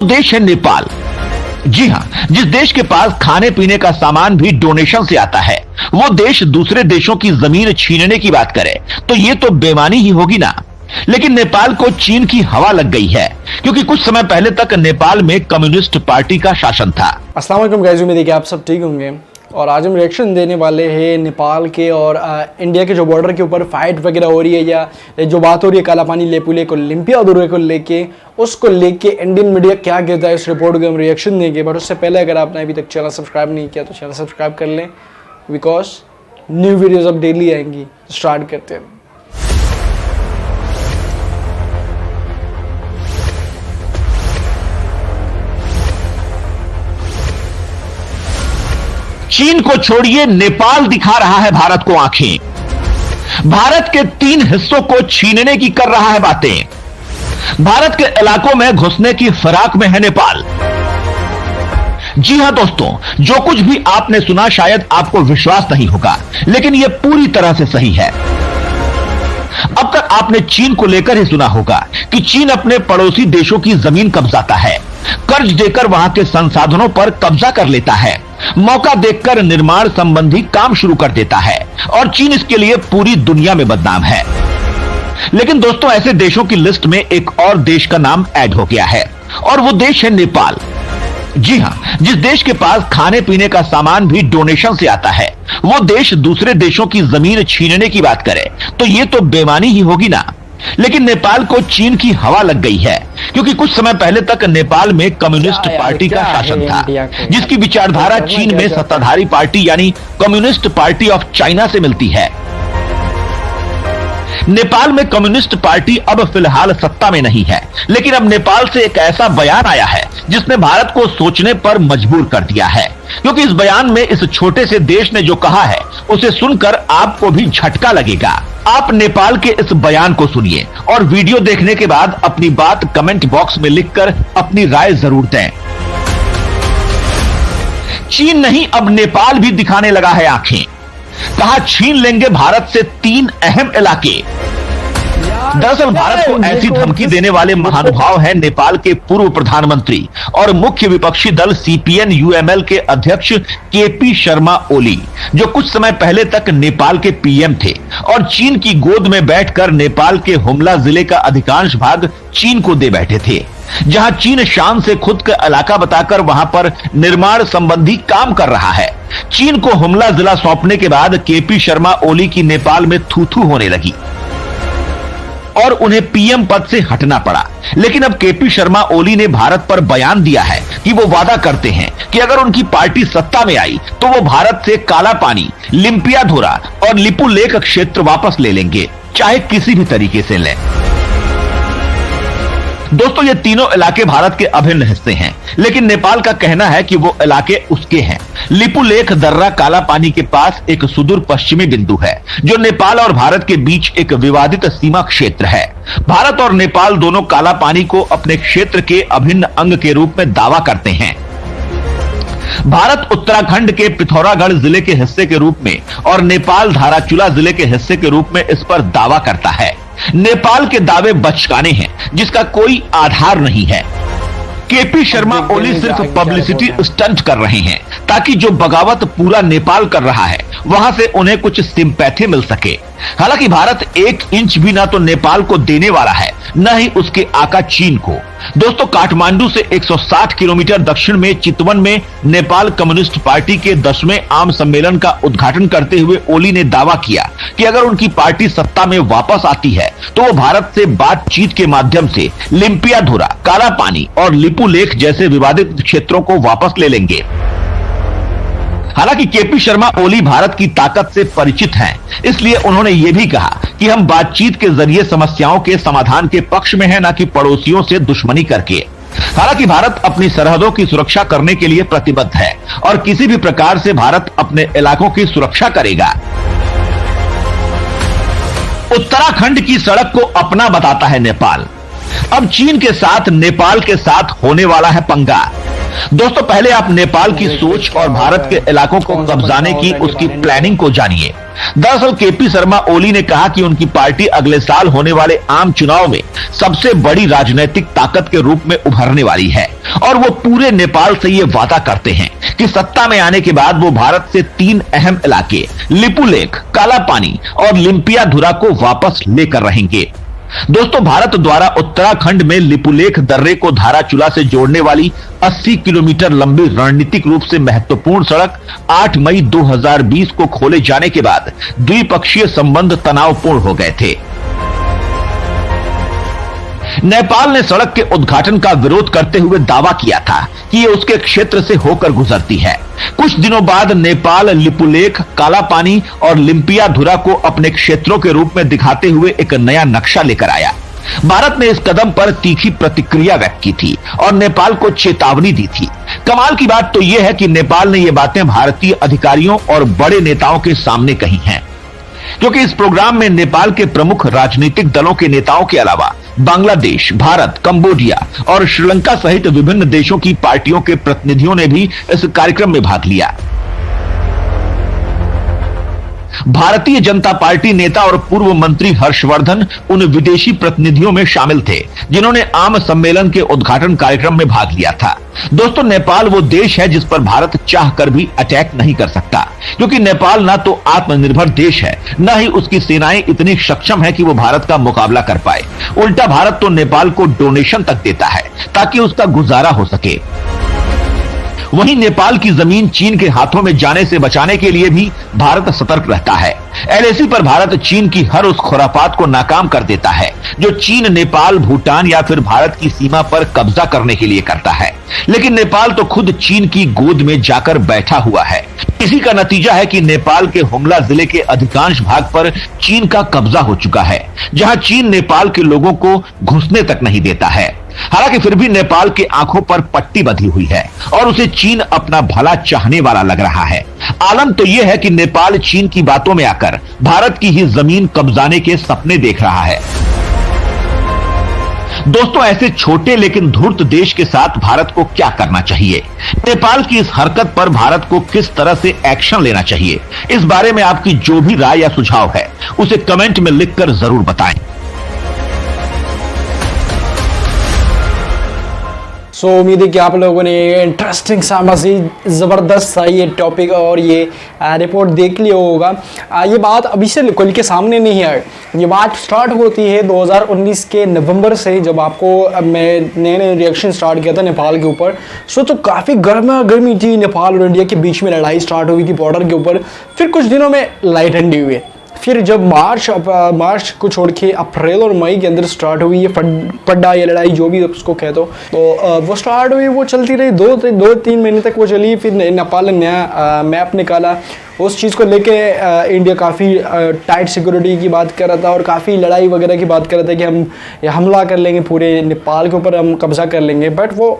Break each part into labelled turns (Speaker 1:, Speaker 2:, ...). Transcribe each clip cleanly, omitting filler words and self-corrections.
Speaker 1: देश है नेपाल। जी हां, जिस देश के पास खाने पीने का सामान भी डोनेशन से आता है, वो देश दूसरे देशों की जमीन छीनने की बात करे तो ये तो बेईमानी ही होगी ना। लेकिन नेपाल को चीन की हवा लग गई है, क्योंकि कुछ समय पहले तक नेपाल में कम्युनिस्ट पार्टी का शासन था।
Speaker 2: अस्सलाम वालेकुम गाइस, उम्मीद है कि आप सब ठीक होंगे। और आज हम रिएक्शन देने वाले हैं नेपाल के और इंडिया के जो बॉर्डर के ऊपर फाइट वगैरह हो रही है, या जो बात हो रही है काला पानी लेपू लेक और ओलंपियाड को लेके, उसको लेके इंडियन मीडिया क्या कहता है, इस रिपोर्ट को हम रिएक्शन देंगे। बट उससे पहले अगर आपने अभी तक चैनल सब्सक्राइब नहीं किया तो चैनल सब्सक्राइब कर लें, बिकॉज न्यू वीडियोज़ अब डेली आएंगी। स्टार्ट करते हैं।
Speaker 1: चीन को छोड़िए, नेपाल दिखा रहा है भारत को आंखें। भारत के 3 हिस्सों को छीनने की कर रहा है बातें। भारत के इलाकों में घुसने की फिराक में है नेपाल। जी हां दोस्तों, जो कुछ भी आपने सुना शायद आपको विश्वास नहीं होगा, लेकिन यह पूरी तरह से सही है। अब तक आपने चीन को लेकर ही सुना होगा कि चीन अपने पड़ोसी देशों की जमीन कब्जाता है, कर्ज देकर वहां के संसाधनों पर कब्जा कर लेता है, मौका देखकर निर्माण संबंधी काम शुरू कर देता है, और चीन इसके लिए पूरी दुनिया में बदनाम है। लेकिन दोस्तों, ऐसे देशों की लिस्ट में एक और देश का नाम ऐड हो गया है, और वो देश है नेपाल। जी हां, जिस देश के पास खाने पीने का सामान भी डोनेशन से आता है, वो देश दूसरे देशों की जमीन छीनने की बात करे तो ये तो बेईमानी ही होगी ना। लेकिन नेपाल को चीन की हवा लग गई है, क्योंकि कुछ समय पहले तक नेपाल में कम्युनिस्ट पार्टी का शासन था, जिसकी विचारधारा चीन में सत्ताधारी पार्टी यानी कम्युनिस्ट पार्टी ऑफ चाइना से मिलती है। नेपाल में कम्युनिस्ट पार्टी अब फिलहाल सत्ता में नहीं है, लेकिन अब नेपाल से एक ऐसा बयान आया है जिसने भारत को सोचने पर मजबूर कर दिया है, क्योंकि इस बयान में इस छोटे से देश ने जो कहा है उसे सुनकर आपको भी झटका लगेगा। आप नेपाल के इस बयान को सुनिए और वीडियो देखने के बाद अपनी बात कमेंट बॉक्स में लिखकर अपनी राय जरूर दें। चीन नहीं, अब नेपाल भी दिखाने लगा है आंखें। कहा छीन लेंगे भारत से 3 अहम इलाके। दरअसल भारत को ऐसी धमकी देने वाले महानुभाव हैं नेपाल के पूर्व प्रधानमंत्री और मुख्य विपक्षी दल सीपीएन यूएमएल के अध्यक्ष केपी शर्मा ओली, जो कुछ समय पहले तक नेपाल के पीएम थे और चीन की गोद में बैठकर नेपाल के हुमला जिले का अधिकांश भाग चीन को दे बैठे थे, जहां चीन शान से खुद का इलाका बताकर वहां पर निर्माण संबंधी काम कर रहा है। चीन को हुमला जिला सौंपने के बाद केपी शर्मा ओली की नेपाल में थू-थू होने लगी और उन्हें पीएम पद से हटना पड़ा। लेकिन अब केपी शर्मा ओली ने भारत पर बयान दिया है कि वो वादा करते हैं कि अगर उनकी पार्टी सत्ता में आई तो वो भारत से काला पानी, ओलंपियाड और लिपू लेक क्षेत्र वापस ले लेंगे, चाहे किसी भी तरीके से लें। दोस्तों, ये तीनों इलाके भारत के अभिन्न हिस्से हैं, लेकिन नेपाल का कहना है कि वो इलाके उसके हैं। लिपू लेक दर्रा काला पानी के पास एक सुदूर पश्चिमी बिंदु है, जो नेपाल और भारत के बीच एक विवादित सीमा क्षेत्र है। भारत और नेपाल दोनों काला पानी को अपने क्षेत्र के अभिन्न अंग के रूप में दावा करते हैं। भारत उत्तराखंड के पिथौरागढ़ जिले के हिस्से के रूप में और नेपाल धाराचूला जिले के हिस्से के रूप में इस पर दावा करता है। नेपाल के दावे बचकाने हैं, जिसका कोई आधार नहीं है। केपी शर्मा ओली सिर्फ पब्लिसिटी स्टंट कर रहे हैं, ताकि जो बगावत पूरा नेपाल कर रहा है वहां से उन्हें कुछ सिंपैथी मिल सके। हालांकि भारत 1 इंच भी ना तो नेपाल को देने वाला है, न ही उसके आका चीन को। दोस्तों, काठमांडू से 160 किलोमीटर दक्षिण में चितवन में नेपाल कम्युनिस्ट पार्टी के 10वें आम सम्मेलन का उद्घाटन करते हुए ओली ने दावा किया कि अगर उनकी पार्टी सत्ता में वापस आती है तो वो भारत से बातचीत के माध्यम से ओलंपियाड, काला पानी और लिपू लेक जैसे विवादित क्षेत्रों को वापस ले लेंगे। हालांकि केपी शर्मा ओली भारत की ताकत से परिचित हैं, इसलिए उन्होंने ये भी कहा कि हम बातचीत के जरिए समस्याओं के समाधान के पक्ष में हैं, न कि पड़ोसियों से दुश्मनी करके। हालांकि भारत अपनी सरहदों की सुरक्षा करने के लिए प्रतिबद्ध है और किसी भी प्रकार से भारत अपने इलाकों की सुरक्षा करेगा। उत्तराखंड की सड़क को अपना बताता है नेपाल। अब चीन के साथ नेपाल के साथ होने वाला है पंगा। दोस्तों पहले आप नेपाल की सोच और भारत के इलाकों को कब्जाने की उसकी प्लानिंग को जानिए। दरअसल केपी शर्मा ओली ने कहा कि उनकी पार्टी अगले साल होने वाले आम चुनाव में सबसे बड़ी राजनीतिक ताकत के रूप में उभरने वाली है और वो पूरे नेपाल से ये वादा करते हैं कि सत्ता में आने के बाद वो भारत से 3 अहम इलाके लिपुलेख, काला पानी और लिम्पियाधुरा को वापस लेकर रहेंगे। दोस्तों भारत द्वारा उत्तराखंड में लिपुलेख दर्रे को धाराचूला से जोड़ने वाली 80 किलोमीटर लंबी रणनीतिक रूप से महत्वपूर्ण सड़क 8 मई 2020 को खोले जाने के बाद द्विपक्षीय संबंध तनावपूर्ण हो गए थे। नेपाल ने सड़क के उद्घाटन का विरोध करते हुए दावा किया था कि ये उसके क्षेत्र से होकर गुजरती है। कुछ दिनों बाद नेपाल लिपुलेख, काला पानी और लिम्पियाधुरा को अपने क्षेत्रों के रूप में दिखाते हुए एक नया नक्शा लेकर आया। भारत ने इस कदम पर तीखी प्रतिक्रिया व्यक्त की थी और नेपाल को चेतावनी दी थी। कमाल की बात तो यह है कि नेपाल ने ये बातें भारतीय अधिकारियों और बड़े नेताओं के सामने कही हैं, क्योंकि इस प्रोग्राम में नेपाल के प्रमुख राजनीतिक दलों के नेताओं के अलावा बांग्लादेश, भारत, कंबोडिया और श्रीलंका सहित विभिन्न देशों की पार्टियों के प्रतिनिधियों ने भी इस कार्यक्रम में भाग लिया। भारतीय जनता पार्टी नेता और पूर्व मंत्री हर्षवर्धन उन विदेशी प्रतिनिधियों में शामिल थे जिन्होंने आम सम्मेलन के उद्घाटन कार्यक्रम में भाग लिया था। दोस्तों नेपाल वो देश है जिस पर भारत चाहकर भी अटैक नहीं कर सकता, क्योंकि नेपाल ना तो आत्मनिर्भर देश है, न ही उसकी सेनाएं इतनी सक्षम है कि वो भारत का मुकाबला कर पाए। उल्टा भारत तो नेपाल को डोनेशन तक देता है ताकि उसका गुजारा हो सके। वहीं नेपाल की जमीन चीन के हाथों में जाने से बचाने के लिए भी भारत सतर्क रहता है। एलएसी पर भारत चीन की हर उस खुरापात को नाकाम कर देता है जो चीन नेपाल, भूटान या फिर भारत की सीमा पर कब्जा करने के लिए करता है। लेकिन नेपाल तो खुद चीन की गोद में जाकर बैठा हुआ है। इसी का नतीजा है कि नेपाल के हुमला जिले के अधिकांश भाग पर चीन का कब्जा हो चुका है, जहां चीन नेपाल के लोगों को घुसने तक नहीं देता है। हालांकि फिर भी नेपाल के आंखों पर पट्टी बंधी हुई है और उसे चीन अपना भला चाहने वाला लग रहा है। आलम तो यह है कि नेपाल चीन की बातों में आकर भारत की ही जमीन कब्जाने के सपने देख रहा है। दोस्तों ऐसे छोटे लेकिन धूर्त देश के साथ भारत को क्या करना चाहिए? नेपाल की इस हरकत पर भारत को किस तरह से एक्शन लेना चाहिए? इस बारे में आपकी जो भी राय या सुझाव है उसे कमेंट में लिखकर जरूर बताएं।
Speaker 2: उम्मीद है कि आप लोगों ने इंटरेस्टिंग सा, मज़ीद ज़बरदस्त सा ये टॉपिक और ये रिपोर्ट देख लिया होगा। ये बात अभी से खुल के सामने नहीं है, ये बात स्टार्ट होती है 2019 के नवंबर से, जब आपको मैं नए रिएक्शन स्टार्ट किया था नेपाल के ऊपर। तो काफ़ी गर्मी थी, नेपाल और इंडिया के बीच में लड़ाई स्टार्ट हुई थी बॉर्डर के ऊपर। फिर कुछ दिनों में लाइट ठंडी हुई है। फिर जब मार्च को छोड़ के अप्रैल और मई के अंदर स्टार्ट हुई ये पड्डा या लड़ाई, जो भी उसको कह दो, तो वो स्टार्ट हुई, वो चलती रही 2-3 महीने तक वो चली। फिर नेपाल ने नया मैप निकाला, उस चीज़ को लेके इंडिया काफ़ी टाइट सिक्योरिटी की बात कर रहा था और काफ़ी लड़ाई वगैरह की बात कर रहा था कि हम हमला कर लेंगे, पूरे नेपाल के ऊपर हम कब्जा कर लेंगे। बट वो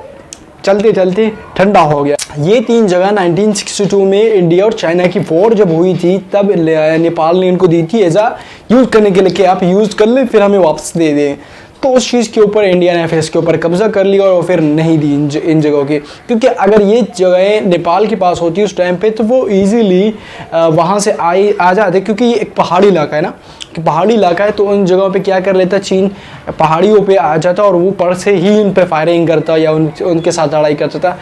Speaker 2: चलते चलते ठंडा हो गया। ये 3 जगह 1962 में इंडिया और चाइना की वॉर जब हुई थी, तब नेपाल ने इनको दी थी एज आ यूज़ करने के लिए कि आप यूज़ कर लें फिर हमें वापस दे दें। तो उस चीज़ के ऊपर इंडिया ने फिर इसके ऊपर कब्जा कर लिया और फिर नहीं दी इन जगहों की, क्योंकि अगर ये जगहें नेपाल के पास होती उस टाइम पे तो वो इजीली वहाँ से आ जाते, क्योंकि ये एक पहाड़ी इलाका है ना, कि पहाड़ी इलाका है। तो उन जगहों पे क्या कर लेता चीन, पहाड़ियों पे आ जाता और वो पर से ही उन पे फायरिंग करता या उनके साथ लड़ाई करता था।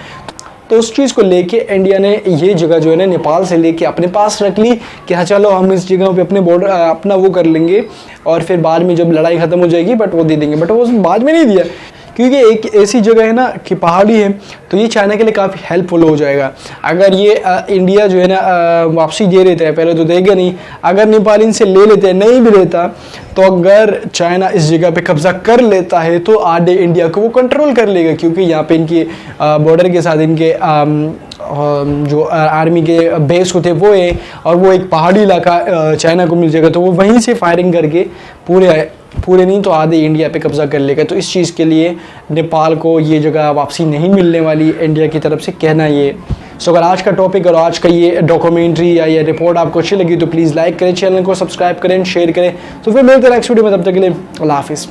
Speaker 2: तो उस चीज़ को लेके इंडिया ने ये जगह जो है ना नेपाल से लेके अपने पास रख ली कि हाँ चलो हम इस जगह पे अपने बॉर्डर अपना वो कर लेंगे और फिर बाद में जब लड़ाई ख़त्म हो जाएगी बट वो दे देंगे। बट वो बाद में नहीं दिया, क्योंकि एक ऐसी जगह है ना कि पहाड़ी है, तो ये चाइना के लिए काफ़ी हेल्पफुल हो जाएगा। अगर ये इंडिया जो है ना वापसी दे लेता है, पहले तो देगा नहीं, अगर नेपाल इनसे ले लेते हैं, नहीं भी लेता, तो अगर चाइना इस जगह पे कब्जा कर लेता है तो आधे इंडिया को वो कंट्रोल कर लेगा, क्योंकि यहाँ पे इनके बॉर्डर के साथ इनके जो आर्मी के बेस होते वो है और वो एक पहाड़ी इलाका चाइना को मिल जाएगा, तो वो वहीं से फायरिंग करके पूरे नहीं तो आधे इंडिया पे कब्जा कर लेगा। तो इस चीज़ के लिए नेपाल को ये जगह वापसी नहीं मिलने वाली इंडिया की तरफ से, कहना ये। सो अगर आज का टॉपिक और आज का ये डॉक्यूमेंट्री या ये रिपोर्ट आपको अच्छी लगी तो प्लीज़ लाइक करें, चैनल को सब्सक्राइब करें, शेयर करें। तो फिर मिलते हैं नेक्स्ट वीडियो में, तब तक के लिए अल्लाह हाफिज़।